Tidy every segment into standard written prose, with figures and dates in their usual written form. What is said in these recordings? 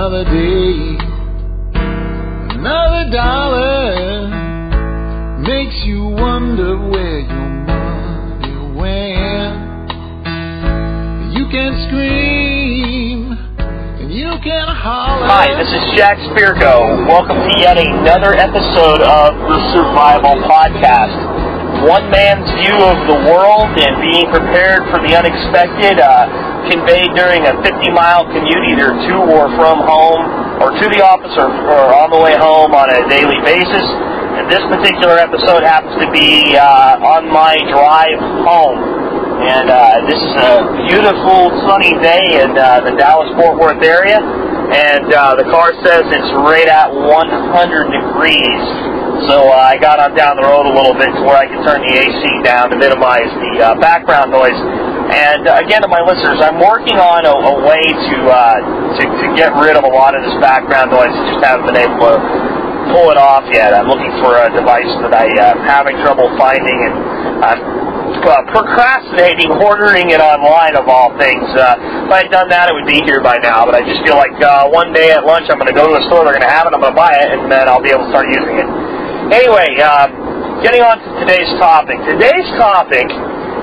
Another day, another dollar makes you wonder where your money went. You can scream and you can holler. Hi, this is Jack Spirko. Welcome to yet another episode of the Survival Podcast. One man's view of the world and being prepared for the unexpected, conveyed during a 50-mile commute either to or from home, or to the office or on the way home on a daily basis. And this particular episode happens to be on my drive home. And this is a beautiful sunny day in the Dallas-Fort Worth area. And the car says it's right at 100 degrees. So I got on down the road a little bit to where I can turn the AC down to minimize the background noise. And again, to my listeners, I'm working on a way to get rid of a lot of this background noise. I just haven't been able to pull it off yet. I'm looking for a device that I am having trouble finding, and I'm procrastinating ordering it online, of all things. If I had done that, it would be here by now, but I just feel like one day at lunch I'm going to go to a store, they're going to have it, I'm going to buy it, and then I'll be able to start using it. Anyway, getting on to today's topic. Today's topic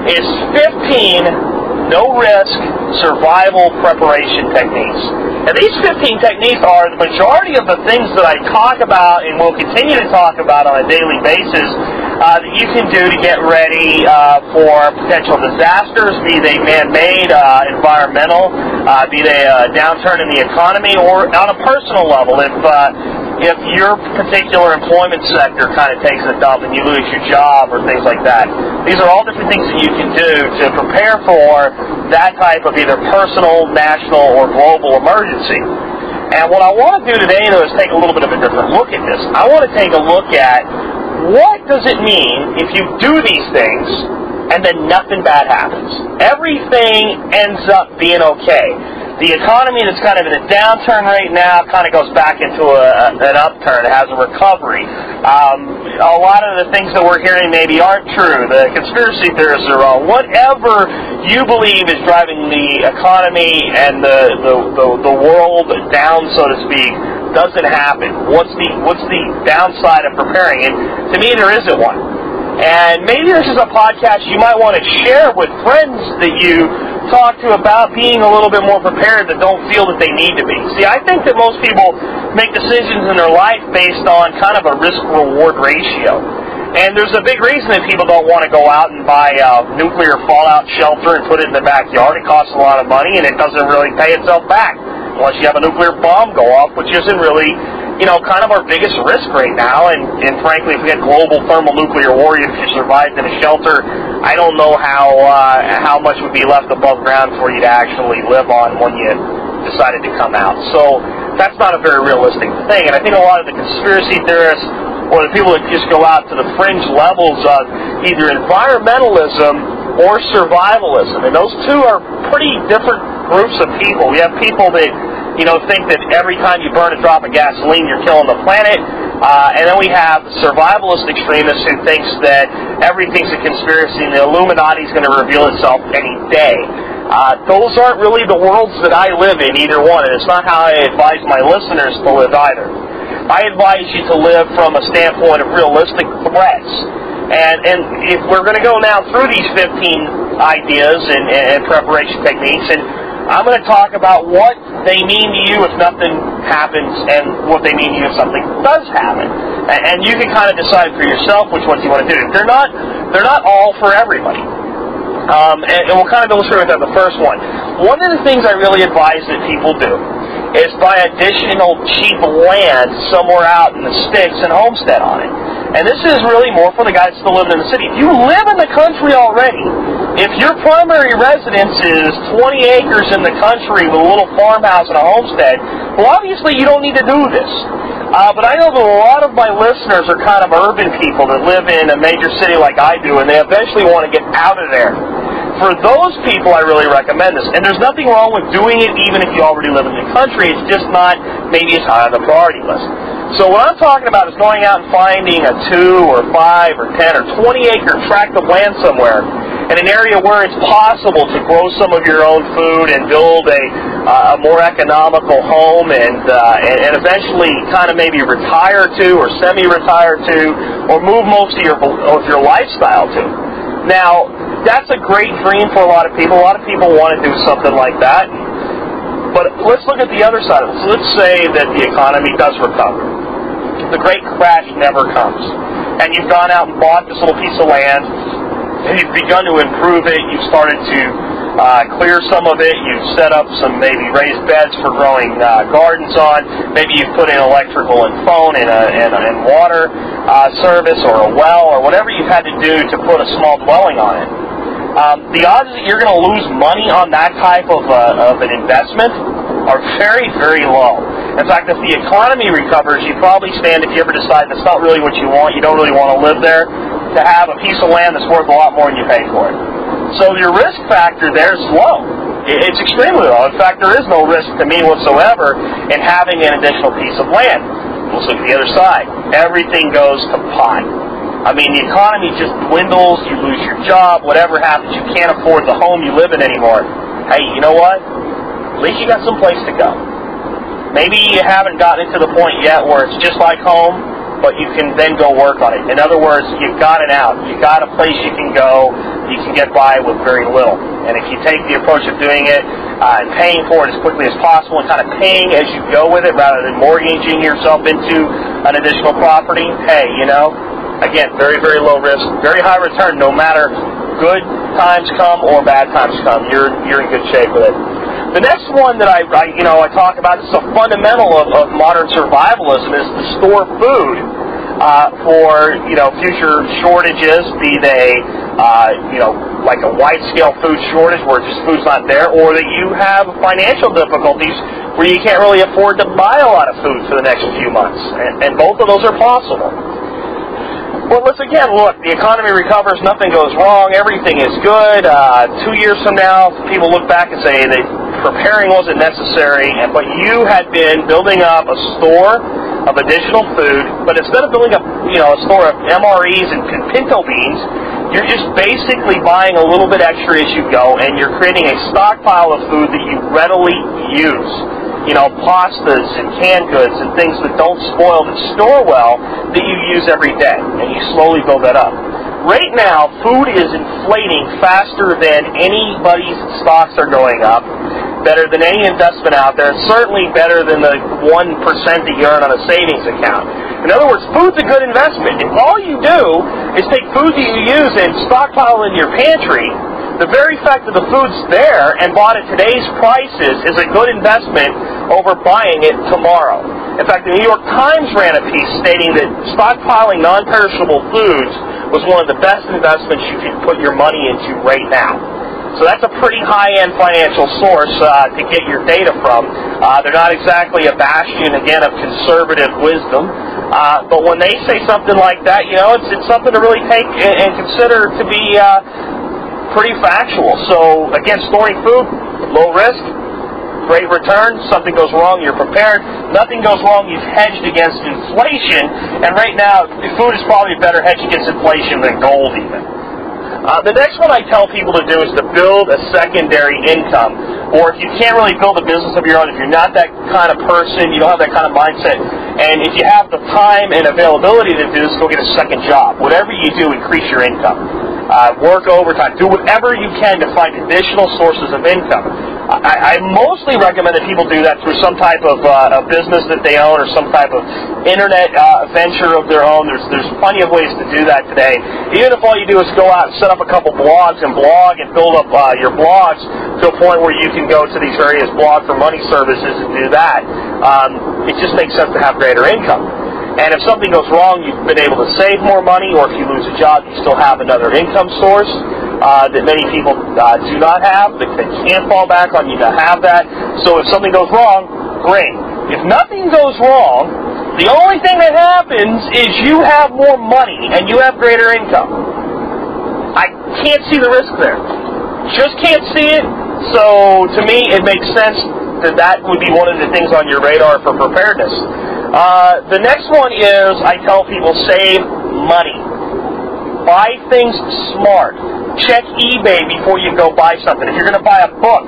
is 15 no-risk survival preparation techniques. And these 15 techniques are the majority of the things that I talk about and will continue to talk about on a daily basis that you can do to get ready for potential disasters, be they man-made, environmental, be they a downturn in the economy, or on a personal level, if your particular employment sector kind of takes a dump and you lose your job or things like that. These are all different things that you can do to prepare for that type of either personal, national, or global emergency. And what I want to do today, though, is take a little bit of a different look at this. I want to take a look at what does it mean if you do these things and then nothing bad happens. Everything ends up being okay. The economy that's kind of in a downturn right now kind of goes back into an upturn. It has a recovery. A lot of the things that we're hearing maybe aren't true. The conspiracy theorists are wrong. Whatever you believe is driving the economy and the world down, so to speak, doesn't happen. What's the downside of preparing? And to me, there isn't one. And maybe this is a podcast you might want to share with friends that you talk to about being a little bit more prepared that don't feel that they need to be. See, I think that most people make decisions in their life based on kind of a risk-reward ratio. And there's a big reason that people don't want to go out and buy a nuclear fallout shelter and put it in their backyard. It costs a lot of money, and it doesn't really pay itself back unless you have a nuclear bomb go off, which isn't really, kind of our biggest risk right now. And frankly, if we had global thermonuclear war, if you survived in a shelter, I don't know how much would be left above ground for you to actually live on when you decided to come out. So that's not a very realistic thing. And I think a lot of the conspiracy theorists or the people that just go out to the fringe levels of either environmentalism or survivalism, and those two are pretty different groups of people. We have people that think that every time you burn a drop of gasoline, you're killing the planet. And then we have the survivalist extremists who thinks that everything's a conspiracy and the Illuminati is going to reveal itself any day. Those aren't really the worlds that I live in, either one, and it's not how I advise my listeners to live either. I advise you to live from a standpoint of realistic threats. And if we're going to go now through these 15 ideas and preparation techniques, and I'm going to talk about what they mean to you if nothing happens and what they mean to you if something does happen. And you can kind of decide for yourself which ones you want to do. They're not all for everybody. And we'll kind of illustrate with that the first one. One of the things I really advise that people do is buy additional cheap land somewhere out in the sticks and homestead on it. And this is really more for the guys still living in the city. If you live in the country already, if your primary residence is 20 acres in the country with a little farmhouse and a homestead, well, obviously you don't need to do this. But I know that a lot of my listeners are kind of urban people that live in a major city like I do, and they eventually want to get out of there. For those people, I really recommend this. And there's nothing wrong with doing it even if you already live in the country. It's just not maybe as high on the priority list. So what I'm talking about is going out and finding a 2 or 5 or 10 or 20 acre tract of land somewhere in an area where it's possible to grow some of your own food and build a more economical home and eventually kind of maybe retire to or semi-retire to or move most of your lifestyle to. Now, that's a great dream for a lot of people. A lot of people want to do something like that. But let's look at the other side of it. So let's say that the economy does recover. The great crash never comes. And you've gone out and bought this little piece of land, and you've begun to improve it. You've started to clear some of it. You've set up some maybe raised beds for growing gardens on. Maybe you've put in electrical and phone and water service or a well or whatever you've had to do to put a small dwelling on it. The odds that you're going to lose money on that type of an investment are very, very low. In fact, if the economy recovers, you probably stand, if you ever decide that's not really what you want, you don't really want to live there, to have a piece of land that's worth a lot more than you paid for it. So your risk factor there is low. It's extremely low. In fact, there is no risk to me whatsoever in having an additional piece of land. Let's look at the other side. Everything goes to pot. I mean, the economy just dwindles, you lose your job, whatever happens, you can't afford the home you live in anymore. Hey, you know what? At least you got some place to go. Maybe you haven't gotten to the point yet where it's just like home, but you can then go work on it. In other words, you've got an out. You've got a place you can go. You can get by with very little. And if you take the approach of doing it and paying for it as quickly as possible and kind of paying as you go with it rather than mortgaging yourself into an additional property, hey, you know, again, very, very low risk, very high return. No matter good times come or bad times come, you're in good shape with it. The next one that I talk about, this is a fundamental of modern survivalism, is to store food for future shortages, be they like a wide-scale food shortage where just food's not there, or that you have financial difficulties where you can't really afford to buy a lot of food for the next few months, and both of those are possible. Well, let's again look. The economy recovers, nothing goes wrong, everything is good. 2 years from now, people look back and say preparing wasn't necessary, but you had been building up a store of additional food. But instead of building up, a store of MREs and pinto beans, you're just basically buying a little bit extra as you go, and you're creating a stockpile of food that you readily use. Pastas and canned goods and things that don't spoil, that store well, that you use every day, and you slowly build that up. Right now, food is inflating faster than anybody's stocks are going up, better than any investment out there, certainly better than the 1% that you earn on a savings account. In other words, food's a good investment. If all you do is take food that you use and stockpile in your pantry, the very fact that the food's there and bought at today's prices is a good investment over buying it tomorrow. In fact, the New York Times ran a piece stating that stockpiling non-perishable foods was one of the best investments you can put your money into right now. So that's a pretty high-end financial source to get your data from. They're not exactly a bastion, again, of conservative wisdom. But when they say something like that, it's something to really take and consider to be pretty factual. So, again, storing food, low risk, great return. Something goes wrong, you're prepared. Nothing goes wrong, you've hedged against inflation. And right now, food is probably a better hedge against inflation than gold even. The next one I tell people to do is to build a secondary income. Or if you can't really build a business of your own, if you're not that kind of person, you don't have that kind of mindset, and if you have the time and availability to do this, go get a second job. Whatever you do, increase your income. Work overtime. Do whatever you can to find additional sources of income. I mostly recommend that people do that through some type of a business that they own or some type of internet venture of their own. There's plenty of ways to do that today. Even if all you do is go out and set up a couple blogs and blog and build up your blogs to a point where you can go to these various blog for money services and do that. It just makes sense to have greater income. And if something goes wrong, you've been able to save more money, or if you lose a job, you still have another income source that many people do not have. They can't fall back on you to have that. So if something goes wrong, great. If nothing goes wrong, the only thing that happens is you have more money and you have greater income. I can't see the risk there. Just can't see it. So to me, it makes sense that would be one of the things on your radar for preparedness. The next one is, I tell people, save money. Buy things smart. Check eBay before you go buy something. If you're going to buy a book,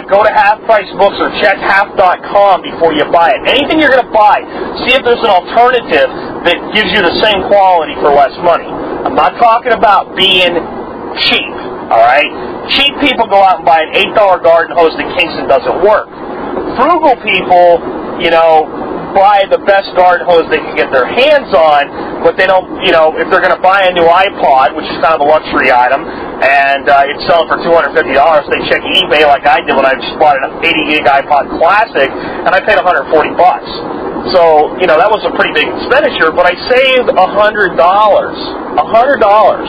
go to Half Price Books or check half.com before you buy it. Anything you're going to buy, see if there's an alternative that gives you the same quality for less money. I'm not talking about being cheap, all right? Cheap people go out and buy an $8 garden hose that Kingston doesn't work. Frugal people, buy the best garden hose they can get their hands on, but they don't, if they're going to buy a new iPod, which is kind of a luxury item, and it's selling for $250, they check eBay like I did when I just bought an 80 gig iPod Classic, and I paid $140. So, that was a pretty big expenditure, but I saved $100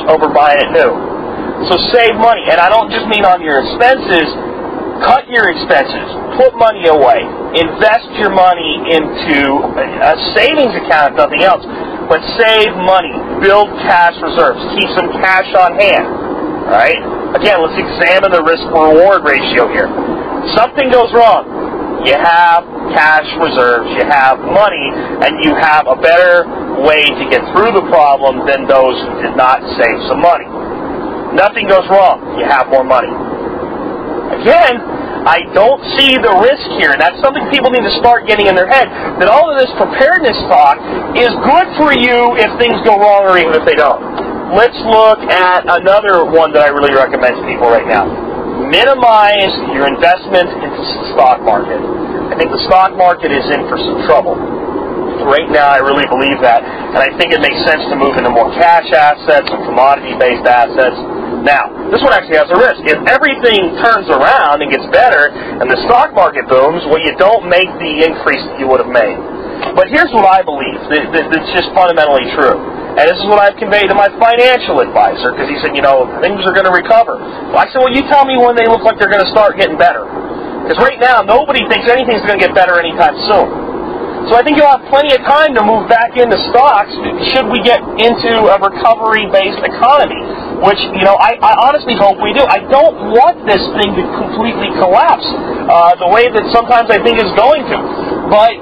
over buying it new. So save money, and I don't just mean on your expenses. Cut your expenses. Put money away. Invest your money into a savings account, if nothing else. But save money. Build cash reserves. Keep some cash on hand. All right? Again, let's examine the risk-reward ratio here. Something goes wrong. You have cash reserves. You have money, and you have a better way to get through the problem than those who did not save some money. Nothing goes wrong. You have more money. Again, I don't see the risk here, and that's something people need to start getting in their head, that all of this preparedness talk is good for you if things go wrong or even if they don't. Let's look at another one that I really recommend to people right now. Minimize your investment into the stock market. I think the stock market is in for some trouble. Right now, I really believe that, and I think it makes sense to move into more cash assets and commodity-based assets. Now, this one actually has a risk. If everything turns around and gets better and the stock market booms, well, you don't make the increase that you would have made. But here's what I believe that's just fundamentally true. And this is what I've conveyed to my financial advisor, because he said, things are going to recover. Well, I said, well, you tell me when they look like they're going to start getting better. Because right now, nobody thinks anything's going to get better anytime soon. So I think you'll have plenty of time to move back into stocks should we get into a recovery-based economy, which, I honestly hope we do. I don't want this thing to completely collapse the way that sometimes I think is going to. But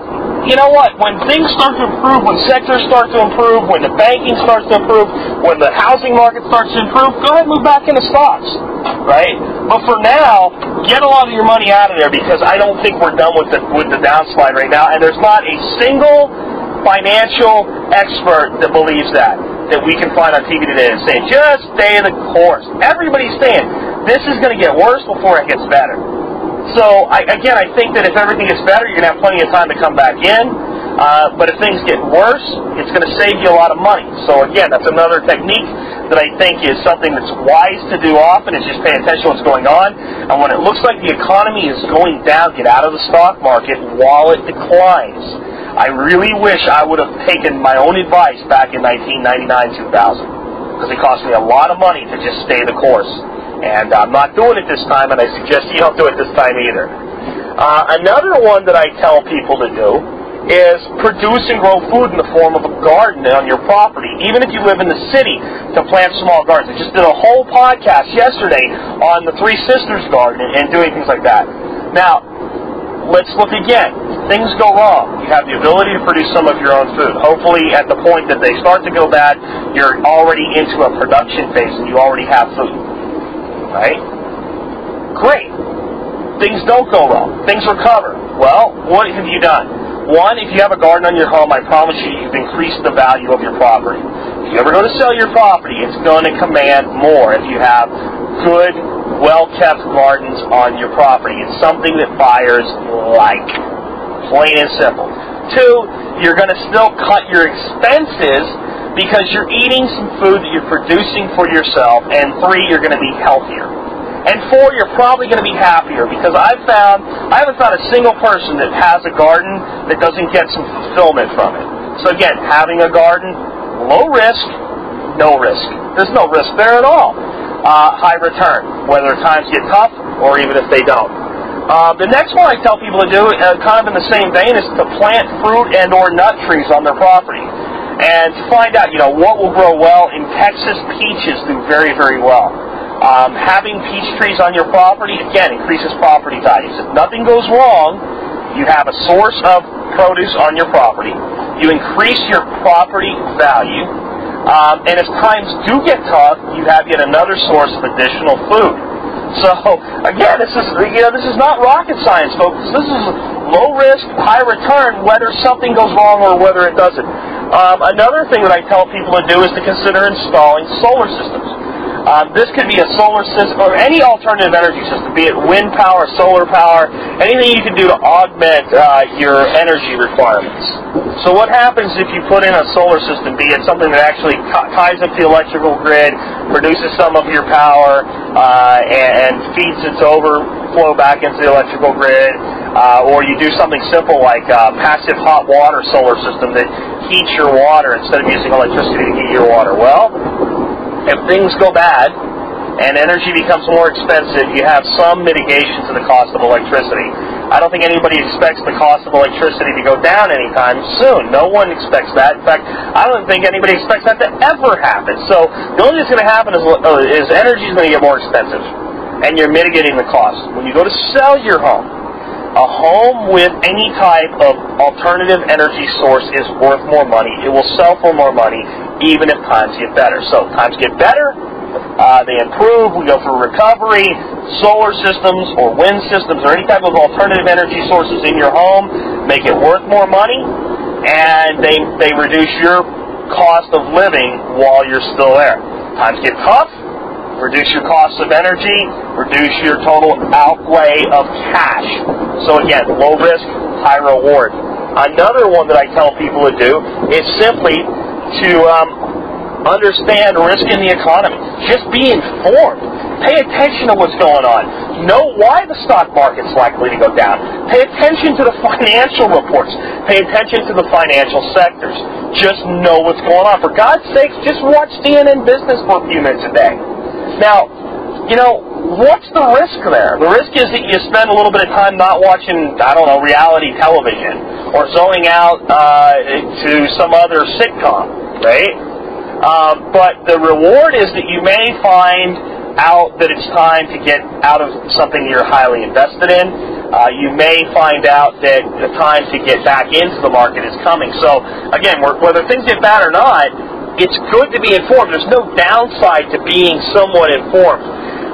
you know what? When things start to improve, when sectors start to improve, when the banking starts to improve, when the housing market starts to improve, go ahead and move back into stocks, right? But for now, get a lot of your money out of there, because I don't think we're done with the downslide right now, and there's not a single financial expert that believes that we can find on TV today and saying, just stay the course. Everybody's saying, this is going to get worse before it gets better. So, I think that if everything gets better, you're going to have plenty of time to come back in. But if things get worse, it's going to save you a lot of money. So, again, that's another technique that I think is something that's wise to do often, is just pay attention to what's going on. And when it looks like the economy is going down, get out of the stock market while it declines. I really wish I would have taken my own advice back in 1999, 2000, because it cost me a lot of money to just stay the course. And I'm not doing it this time, and I suggest you don't do it this time either. Another one that I tell people to do is produce and grow food in the form of a garden on your property, even if you live in the city, to plant small gardens. I just did a whole podcast yesterday on the Three Sisters garden and doing things like that. Now, let's look again. Things go wrong. You have the ability to produce some of your own food. Hopefully, at the point that they start to go bad, you're already into a production phase and you already have food. Right? Great. Things don't go wrong. Things recover. Well, what have you done? One, if you have a garden on your home, I promise you've increased the value of your property. If you ever go to sell your property, it's going to command more if you have good, well-kept gardens on your property. It's something that buyers like. Plain and simple. Two, you're going to still cut your expenses because you're eating some food that you're producing for yourself. And three, you're going to be healthier. And four, you're probably going to be happier, because I haven't found a single person that has a garden that doesn't get some fulfillment from it. So again, having a garden, low risk, no risk. There's no risk there at all. High return, whether times get tough or even if they don't. The next one I tell people to do, kind of in the same vein, is to plant fruit and or nut trees on their property. And to find out, what will grow well. In Texas, peaches do very, very well. Having peach trees on your property, again, increases property values. If nothing goes wrong, you have a source of produce on your property. You increase your property value. And if times do get tough, you have yet another source of additional food. So again, this is not rocket science, folks. This is low risk, high return, whether something goes wrong or whether it doesn't. Another thing that I tell people to do is to consider installing solar systems. This could be a solar system or any alternative energy system, be it wind power, solar power, anything you can do to augment your energy requirements. So what happens if you put in a solar system, be it something that actually ties up the electrical grid, produces some of your power, and feeds its overflow back into the electrical grid, or you do something simple like a passive hot water solar system that heats your water instead of using electricity to heat your water? Well, if things go bad and energy becomes more expensive, you have some mitigation to the cost of electricity. I don't think anybody expects the cost of electricity to go down anytime soon. No one expects that. In fact, I don't think anybody expects that to ever happen. So the only thing that's going to happen is energy is going to get more expensive, and you're mitigating the cost. When you go to sell your home, a home with any type of alternative energy source is worth more money. It will sell for more money, even if times get better. So times get better, they improve, we go through recovery, solar systems or wind systems or any type of alternative energy sources in your home make it worth more money, and they reduce your cost of living while you're still there. Times get tough, reduce your costs of energy, reduce your total outlay of cash. So again, low risk, high reward. Another one that I tell people to do is simply to understand risk in the economy. Just be informed. Pay attention to what's going on. Know why the stock market's likely to go down. Pay attention to the financial reports. Pay attention to the financial sectors. Just know what's going on. For God's sakes, just watch CNN Business for a few minutes a day. Now, what's the risk there? The risk is that you spend a little bit of time not watching, reality television or zoning out to some other sitcom, right? But the reward is that you may find out that it's time to get out of something you're highly invested in. You may find out that the time to get back into the market is coming. So, again, whether things get bad or not, it's good to be informed. There's no downside to being somewhat informed.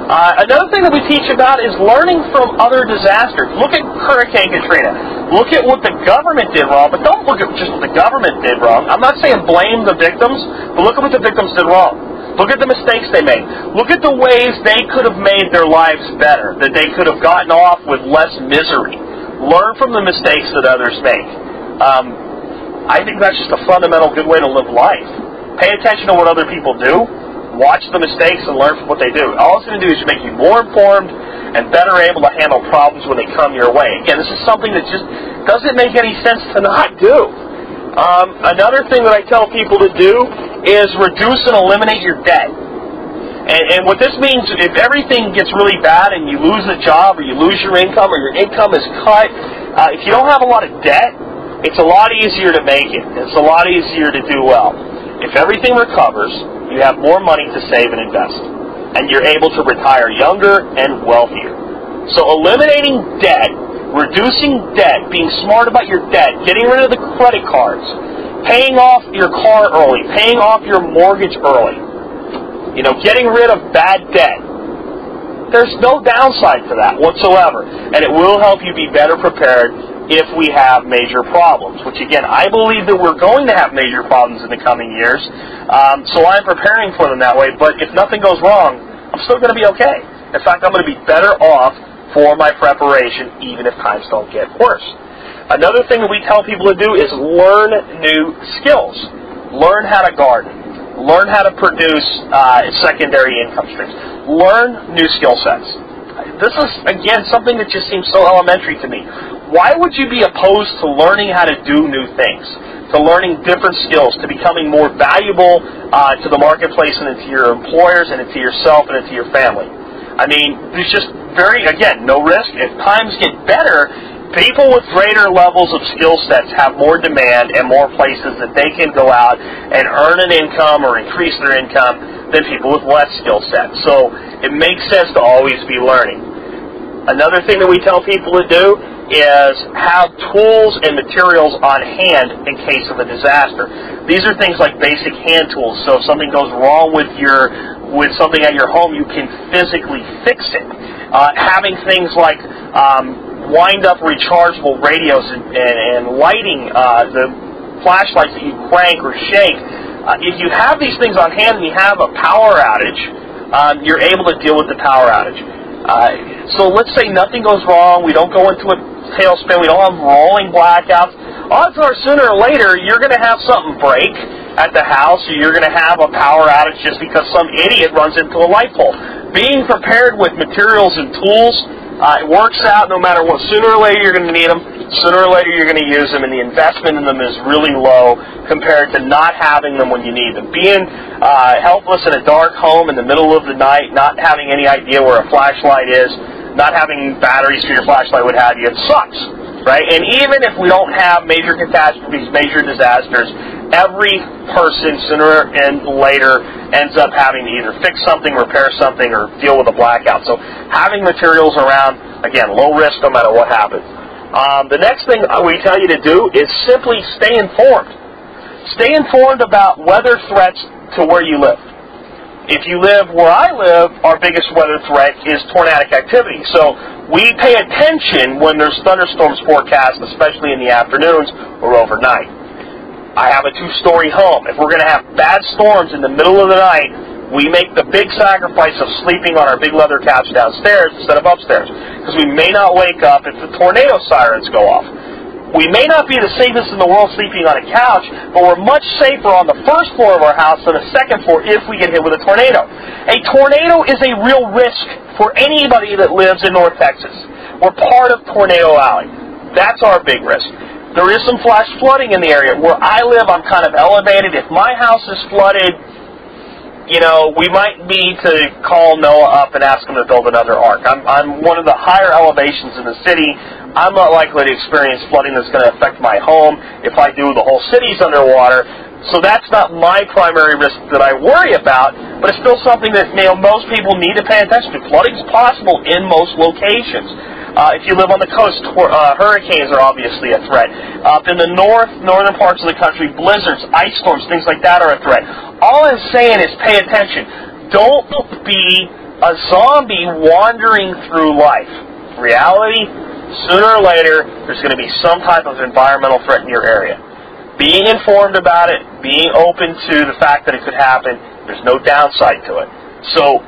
Another thing that we teach about is learning from other disasters. Look at Hurricane Katrina. Look at what the government did wrong, but don't look at just what the government did wrong. I'm not saying blame the victims, but look at what the victims did wrong. Look at the mistakes they made. Look at the ways they could have made their lives better, that they could have gotten off with less misery. Learn from the mistakes that others make. I think that's just a fundamental good way to live life. Pay attention to what other people do. Watch the mistakes and learn from what they do. All it's going to do is make you more informed and better able to handle problems when they come your way. Again, this is something that just doesn't make any sense to not do. Another thing that I tell people to do is reduce and eliminate your debt. And what this means, if everything gets really bad and you lose a job or you lose your income or your income is cut, if you don't have a lot of debt, it's a lot easier to make it. It's a lot easier to do well. If everything recovers, you have more money to save and invest, and you're able to retire younger and wealthier. So eliminating debt, reducing debt, being smart about your debt, getting rid of the credit cards, paying off your car early, paying off your mortgage early, getting rid of bad debt. There's no downside to that whatsoever, and it will help you be better prepared if we have major problems, which again, I believe that we're going to have major problems in the coming years, so I'm preparing for them that way, but if nothing goes wrong, I'm still going to be okay. In fact, I'm going to be better off for my preparation, even if times don't get worse. Another thing that we tell people to do is learn new skills. Learn how to garden. Learn how to produce secondary income streams. Learn new skill sets. This is, again, something that just seems so elementary to me. Why would you be opposed to learning how to do new things, to learning different skills, to becoming more valuable to the marketplace and into your employers and into yourself and into your family? I mean, there's just again, no risk. If times get better, people with greater levels of skill sets have more demand and more places that they can go out and earn an income or increase their income than people with less skill sets. So it makes sense to always be learning. Another thing that we tell people to do is have tools and materials on hand in case of a disaster. These are things like basic hand tools. So if something goes wrong with something at your home, you can physically fix it. Having things like wind-up rechargeable radios and lighting the flashlights that you crank or shake. If you have these things on hand and you have a power outage, you're able to deal with the power outage. So let's say nothing goes wrong, we don't go into a tailspin, we don't have rolling blackouts. Odds are sooner or later you're going to have something break at the house, or you're going to have a power outage just because some idiot runs into a light pole. Being prepared with materials and tools, it works out no matter what. Sooner or later you're going to need them, sooner or later you're going to use them, and the investment in them is really low compared to not having them when you need them. Being helpless in a dark home in the middle of the night, not having any idea where a flashlight is, not having batteries for your flashlight, what have you, it sucks, right? And even if we don't have major catastrophes, major disasters, every person sooner and later ends up having to either fix something, repair something, or deal with a blackout. So having materials around, again, low risk no matter what happens. The next thing we tell you to do is simply stay informed. Stay informed about weather threats to where you live. If you live where I live, our biggest weather threat is tornadic activity. So we pay attention when there's thunderstorms forecast, especially in the afternoons or overnight. I have a 2-story home. If we're going to have bad storms in the middle of the night, we make the big sacrifice of sleeping on our big leather couch downstairs instead of upstairs, because we may not wake up if the tornado sirens go off. We may not be the safest in the world sleeping on a couch, but we're much safer on the first floor of our house than the second floor if we get hit with a tornado. A tornado is a real risk for anybody that lives in North Texas. We're part of Tornado Alley. That's our big risk. There is some flash flooding in the area. Where I live, I'm kind of elevated. If my house is flooded, you know, we might need to call Noah up and ask him to build another ark. I'm one of the higher elevations in the city. I'm not likely to experience flooding that's going to affect my home. If I do, the whole city's underwater. So that's not my primary risk that I worry about, but it's still something that, you know, most people need to pay attention to. Flooding's possible in most locations. If you live on the coast, hurricanes are obviously a threat. Up in the northern parts of the country, blizzards, ice storms, things like that are a threat. All I'm saying is pay attention. Don't be a zombie wandering through life. Reality, sooner or later, there's going to be some type of environmental threat in your area. Being informed about it, being open to the fact that it could happen, there's no downside to it. So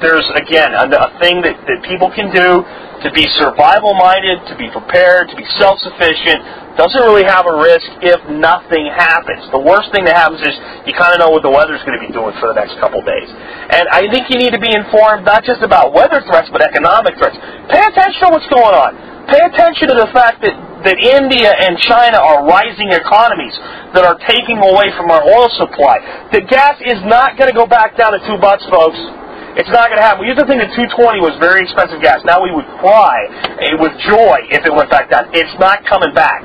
there's, again, a thing that people can do to be survival-minded, to be prepared, to be self-sufficient. Doesn't really have a risk if nothing happens. The worst thing that happens is you kind of know what the weather's going to be doing for the next couple days. And I think you need to be informed not just about weather threats, but economic threats. Pay attention to what's going on. Pay attention to the fact that India and China are rising economies that are taking away from our oil supply. The gas is not going to go back down to $2, folks. It's not going to happen. We used to think that 220 was very expensive gas. Now we would cry with joy if it went back down. It's not coming back.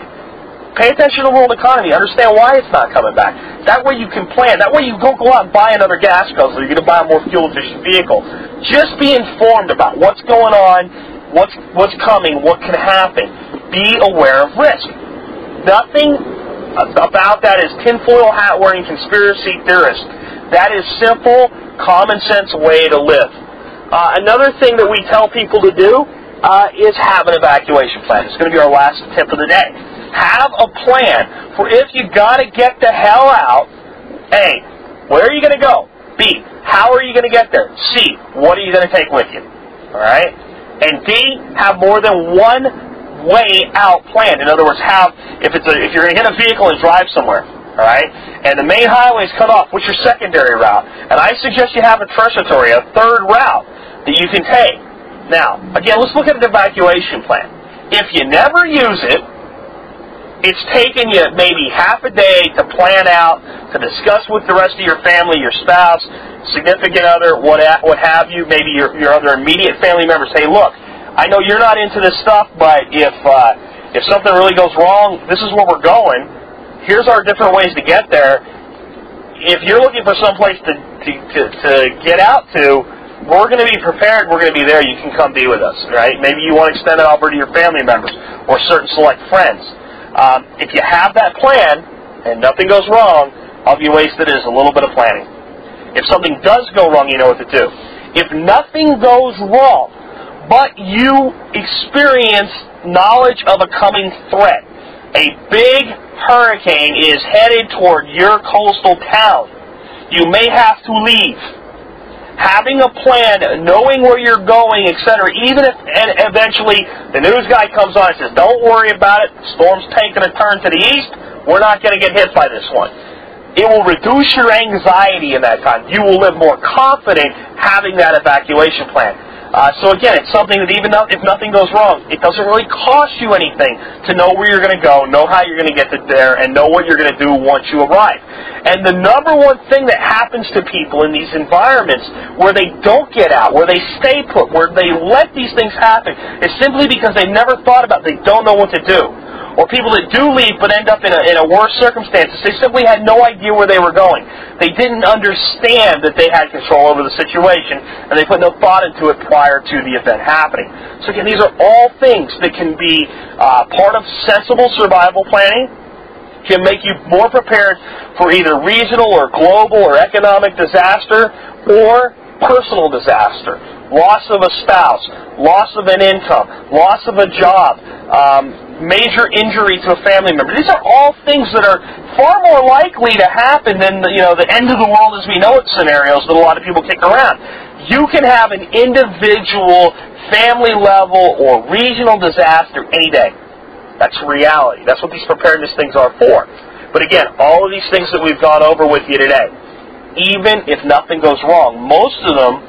Pay attention to the world economy. Understand why it's not coming back. That way you can plan. That way you don't go out and buy another gas guzzler. You're going to buy a more fuel-efficient vehicle. Just be informed about what's going on, what's coming, what can happen. Be aware of risk. Nothing about that is tinfoil hat-wearing conspiracy theorist. That is simple, common-sense way to live. Another thing that we tell people to do is have an evacuation plan. It's going to be our last tip of the day. Have a plan for if you got to get the hell out. A, where are you going to go? B, how are you going to get there? C, what are you going to take with you? All right? And D, have more than one way out planned. In other words, if you're going to get a vehicle and drive somewhere, all right, and the main highway is cut off, what's your secondary route? And I suggest you have a tertiary, a third route that you can take. Now, again, let's look at an evacuation plan. If you never use it, it's taken you maybe half a day to plan out, to discuss with the rest of your family, your spouse, significant other, what have you, maybe your other immediate family members. Hey, look, I know you're not into this stuff, but if something really goes wrong, this is where we're going. Here's our different ways to get there. If you're looking for some place to get out to, we're going to be prepared, we're going to be there, you can come be with us, right? Maybe you want to extend that offer to your family members or certain select friends. If you have that plan and nothing goes wrong, all you wasted is a little bit of planning. If something does go wrong, you know what to do. If nothing goes wrong, but you experience knowledge of a coming threat, a big hurricane is headed toward your coastal town, you may have to leave. Having a plan, knowing where you're going, etc., even if and eventually the news guy comes on and says, don't worry about it, the storm's taking a turn to the east, we're not going to get hit by this one. It will reduce your anxiety in that time. You will live more confident having that evacuation plan. So again, it's something that even if nothing goes wrong, it doesn't really cost you anything to know where you're going to go, know how you're going to get there, and know what you're going to do once you arrive. And the number one thing that happens to people in these environments where they don't get out, where they stay put, where they let these things happen, is simply because they've never thought about it. They don't know what to do. Or people that do leave but end up in a worse circumstances, they simply had no idea where they were going. They didn't understand that they had control over the situation, and they put no thought into it prior to the event happening. So again, these are all things that can be part of sensible survival planning, can make you more prepared for either regional or global or economic disaster or personal disaster. Loss of a spouse, loss of an income, loss of a job, major injury to a family member. These are all things that are far more likely to happen than the end of the world as we know it scenarios that a lot of people kick around. You can have an individual, family level, or regional disaster any day. That's reality. That's what these preparedness things are for. But again, all of these things that we've gone over with you today, even if nothing goes wrong, most of them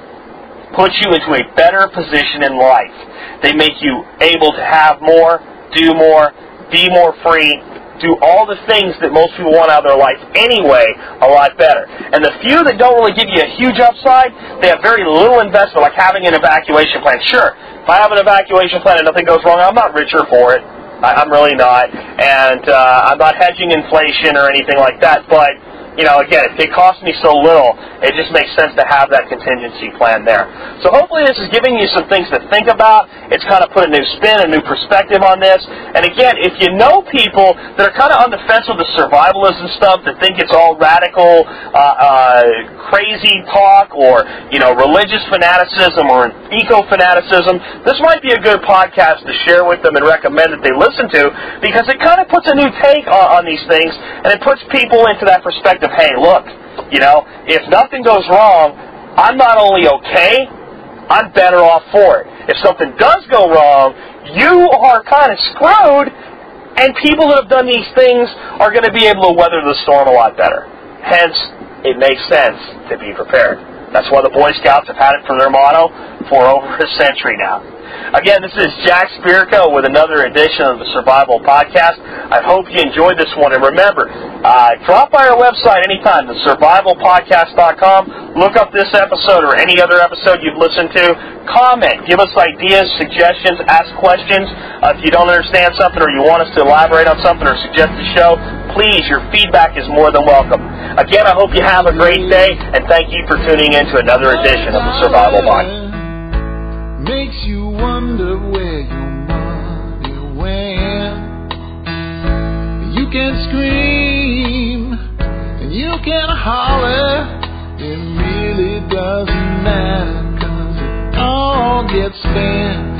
put you into a better position in life. They make you able to have more, do more, be more free, do all the things that most people want out of their life anyway a lot better. And the few that don't really give you a huge upside, they have very little investment, like having an evacuation plan. Sure, if I have an evacuation plan and nothing goes wrong, I'm not richer for it. I'm really not. And I'm not hedging inflation or anything like that, but again, if it costs me so little, it just makes sense to have that contingency plan there. So hopefully this is giving you some things to think about. It's kind of put a new spin, a new perspective on this. And again, if you know people that are kind of on the fence with the survivalism stuff, that think it's all radical, crazy talk, or religious fanaticism or eco-fanaticism, this might be a good podcast to share with them and recommend that they listen to, because it kind of puts a new take on these things, and it puts people into that perspective. Hey, look, if nothing goes wrong, I'm not only okay, I'm better off for it. If something does go wrong, you are kind of screwed, and people that have done these things are going to be able to weather the storm a lot better. Hence, it makes sense to be prepared. That's why the Boy Scouts have had it for their motto for over a century now. Again, this is Jack Spirko with another edition of the Survival Podcast. I hope you enjoyed this one. And remember, drop by our website anytime, thesurvivalpodcast.com. Look up this episode or any other episode you've listened to. Comment. Give us ideas, suggestions, ask questions. If you don't understand something or you want us to elaborate on something or suggest a show, please, your feedback is more than welcome. Again, I hope you have a great day, and thank you for tuning in to another edition of the Survival Podcast. Makes you wonder where your money went. You can scream and you can holler, it really doesn't matter, 'cause it all gets spent.